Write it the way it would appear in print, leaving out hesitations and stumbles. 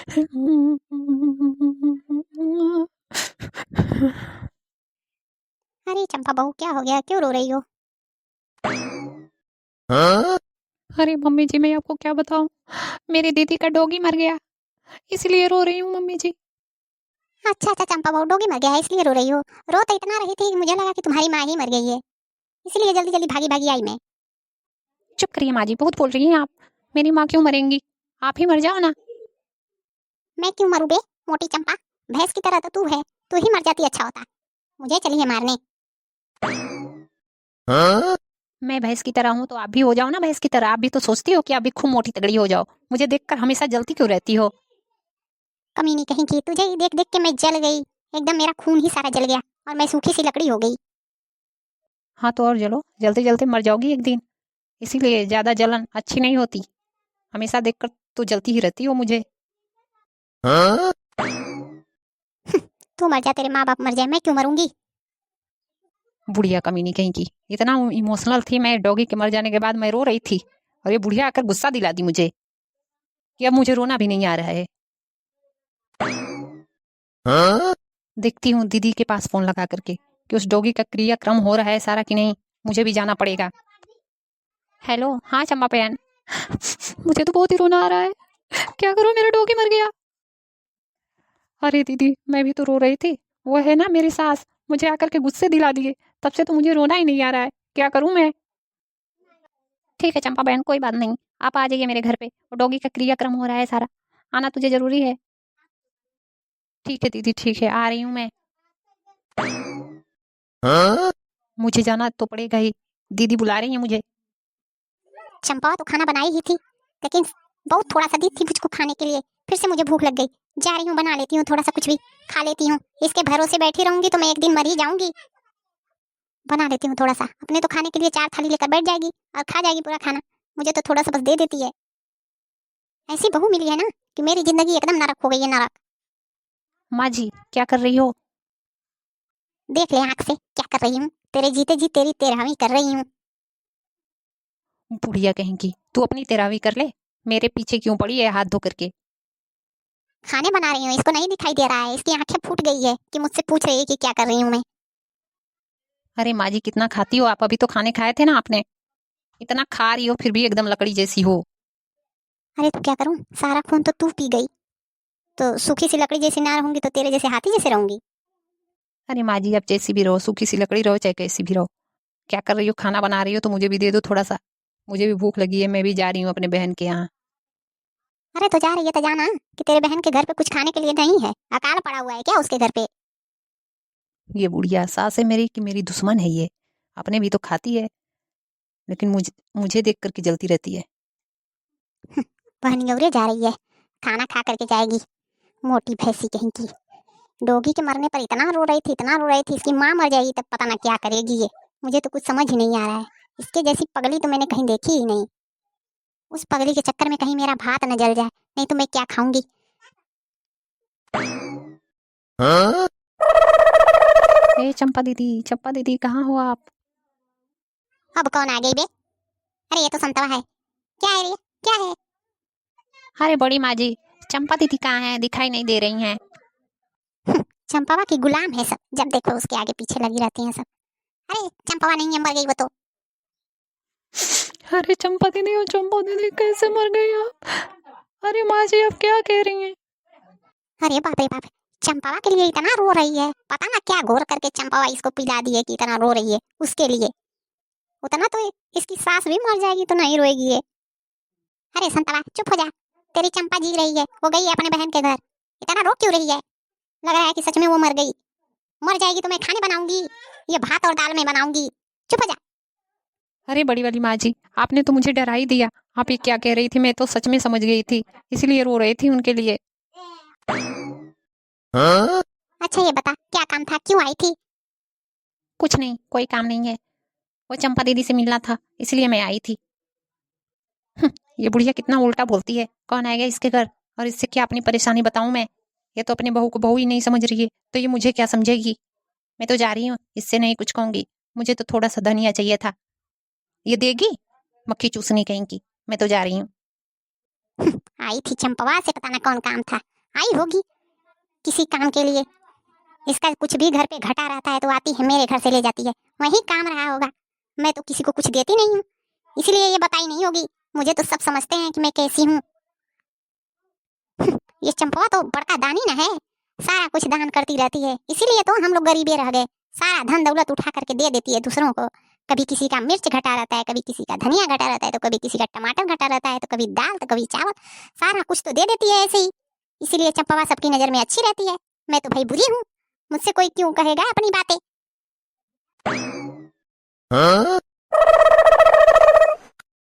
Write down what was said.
अरे चंपा बहू, क्या हो गया? क्यों रो रही हो? अरे मम्मी जी, मैं आपको क्या बताऊं, मेरी दीदी का डॉगी मर गया, इसलिए रो रही हूँ मम्मी जी। अच्छा अच्छा, चंपा बहू डॉगी मर गया है इसलिए रो रही हो? रो तो इतना रही थी, मुझे लगा कि तुम्हारी माँ ही मर गई है, इसलिए जल्दी जल्दी भागी भागी आई मैं। चुप करिए माँ जी, बहुत बोल रही हैं आप। मेरी माँ क्यों मरेंगी? आप ही मर जाओ ना। मैं क्यों मरूं बे? मोटी चंपा, भैंस की तरह तो तू है, तू ही मर जाती अच्छा होता। मुझे चली है मारने। मैं भैंस की तरह हूँ तो आप भी हो जाओ ना भैंस की तरह। आप भी तो सोचती हो कि आप भी खूब मोटी तगड़ी हो जाओ। मुझे देखकर हमेशा जलती क्यों रहती हो? कमीनी कहीं की, तुझे ही देख देख के मैं जल गई। एकदम मेरा खून ही सारा जल गया और मैं सूखी सी लकड़ी हो गई। हाँ तो और जलो, जलते जलते मर जाओगी एक दिन। इसीलिए ज्यादा जलन अच्छी नहीं होती। हमेशा देखकर तो जलती ही रहती हो मुझे। तू मर जा, तेरे माँ बाप मर जाए, मैं क्यों मरूंगी? बुढ़िया कमीनी कहीं की, इतना इमोशनल थी मैं डॉगी के मर जाने के बाद, मैं रो रही थी और ये बुढ़िया आकर गुस्सा दिला दी मुझे कि अब मुझे रोना भी नहीं आ रहा है। देखती हूँ दीदी के पास फोन लगा करके कि उस डॉगी का क्रियाक्रम हो रहा है सारा कि नहीं। मुझे भी जाना पड़ेगा। हेलो, हाँ चंपा बहन। मुझे तो बहुत ही रोना आ रहा है। क्या करूं, मेरा डॉगी मर गया। अरे दीदी, मैं भी तो रो रही थी। वो है ना मेरी सास, मुझे आकर के गुस्से दिला दिए। तब से तो मुझे रोना ही नहीं आ रहा है। क्या करूं मैं? ठीक है चंपा बहन, कोई बात नहीं। आप आ जाइए मेरे घर पे, वो डॉगी का क्रियाक्रम हो रहा है सारा। आना तुझे जरूरी है। ठीक है दीदी, ठीक है, आ रही हूँ मैं। मुझे जाना तो पड़ेगा ही। दीदी बुला रही है मुझे। चंपा तो खाना बनाई ही थी, लेकिन बहुत थोड़ा सा दी थी मुझको खाने के लिए। फिर से मुझे भूख लग गई। जा रही हूँ, बना लेती हूँ, थोड़ा सा कुछ भी खा लेती हूँ। इसके भरोसे बैठी रहूंगी तो मैं एक दिन मर ही जाऊंगी। बना लेती हूँ थोड़ा सा, अपने तो खाने के लिए 4 थाली लेकर बैठ जाएगी और खा जाएगी पूरा खाना। मुझे तो थोड़ा सा बस दे देती है। ऐसी बहू मिली है ना कि मेरी जिंदगी एकदम नरक हो गई है, नरक। माँ जी, क्या कर रही हो? देख ले आंख से क्या कर रही हूँ, तेरे जीते जी तेरी तेरहवीं कर रही हूँ। बुढ़िया कहीं की, तू अपनी तेरावी कर ले। मेरे पीछे क्यों पड़ी है हाथ धो करके? खाने बना रही हूँ, इसको नहीं दिखाई दे रहा है? इसकी आंखें फूट गई है कि मुझसे पूछ रही है कि क्या कर रही हूँ मैं। अरे माँ जी, कितना खाती हो आप? अभी तो खाने खाए थे ना आपने। इतना खा रही हो फिर भी एकदम लकड़ी जैसी हो। अरे तो क्या करूँ, सारा खून तो तू पी गई। तो सूखी सी लकड़ी जैसी ना रहूंगी तो तेरे जैसे हाथी जैसे रहूंगी। अरे माँ जी, आप जैसी भी रहो, सूखी सी लकड़ी रहो चाहे कैसी भी रहो। क्या कर रही हो? खाना बना रही हो तो मुझे भी दे दो थोड़ा सा। मुझे भी भूख लगी है, मैं भी जा रही हूँ अपने बहन के यहाँ। अरे तो जा रही है तो जाना, कि तेरे बहन के घर पे कुछ खाने के लिए नहीं है? अकाल पड़ा हुआ है क्या उसके घर पे? ये बुढ़िया सास है मेरी कि मेरी दुश्मन है ये? अपने भी तो खाती है, लेकिन मुझे मुझे देख करके जलती रहती है। वह निगौरे जा रही है, खाना खा करके जाएगी। मोटी भैंसी कहीं की। डोगी के मरने पर इतना रो रही थी, इतना रो रही थी, इसकी माँ मर जाएगी तब पता ना क्या करेगी ये। मुझे तो कुछ समझ ही नहीं आ रहा है। इसके जैसी पगली तो मैंने कहीं देखी ही नहीं। उस पगली के चक्कर में कहीं मेरा भात न जल जाए, नहीं तो मैं क्या खाऊंगी। ए चंपा दीदी कहाँ हो आप? अब कौन आ गई बे? अरे ये तो संतवा है। क्या है ये? क्या है? अरे बड़ी माँ जी, चंपा दीदी कहाँ है? दिखाई नहीं दे रही हैं। चंपावा की गुलाम है सब, जब देखो उसके आगे पीछे लगी रहती हैं सब। अरे चंपावा नहीं है, मर गई वो तो। अरे चंपा दीदी कैसे मर गई आप? अरे माँ जी, आप क्या कह रही हैं? अरे बाप रे बाप, चंपावा के लिए इतना रो रही है, पता ना क्या घोर करके चंपावा इसको पिला दी है कि इतना रो रही है उसके लिए। उतना तो इसकी सास भी मर जाएगी तो नहीं रोएगी ये। अरे संतवा चुप हो जा, तेरी चंपा जी रही है, वो गई है अपने बहन के घर। इतना रो क्यों रही है? लग रहा है कि सच में वो मर गई। मर जाएगी तो मैं खाने बनाऊंगी, ये भात और दाल में बनाऊंगी। चुप हो जा। अरे बड़ी वाली माँ जी, आपने तो मुझे डरा ही दिया। आप ये क्या कह रही थी? मैं तो सच में समझ गई थी, इसलिए रो रही थी उनके लिए। अच्छा ये बता, क्या काम था, क्यों आई थी? कुछ नहीं, कोई काम नहीं है। वो चंपा दीदी से मिलना था, इसलिए मैं आई थी। ये बुढ़िया कितना उल्टा बोलती है। कौन आएगा इसके घर और इससे क्या अपनी परेशानी बताऊं मैं? ये तो अपने बहू को बहू ही नहीं समझ रही है, तो ये मुझे क्या समझेगी? मैं तो जा रही हूँ, इससे नहीं कुछ कहूंगी। मुझे तो थोड़ा सा धनिया चाहिए था, ये देगी? मक्खी चूसनी कहीं की। मैं तो जा रही हूँ। आई थी चंपवा से, पता ना कौन काम था। आई होगी किसी काम के लिए। इसका कुछ भी घर पे घटा रहता है तो आती है मेरे घर से ले जाती है, वही काम रहा होगा। मैं तो किसी को कुछ देती नहीं हूँ, इसलिए ये बताई नहीं होगी। मुझे तो सब समझते हैं कि मैं कैसी हूँ। ये चंपा तो बड़का दानी ना है, सारा कुछ दान करती रहती है, इसीलिए तो हम लोग गरीबे रह गए। सारा धन दौलत उठा करके दे देती है दूसरों को। कभी किसी का मिर्च घटा रहता है, कभी किसी का धनिया घटा रहता है, तो कभी किसी का टमाटर घटा रहता है, तो कभी दाल, तो कभी चावल, सारा कुछ तो दे देती है ऐसे ही। इसीलिए चंपा सबकी नजर में अच्छी रहती है। मैं तो भाई बुरी हूँ, मुझसे कोई क्यों कहेगा अपनी बातें।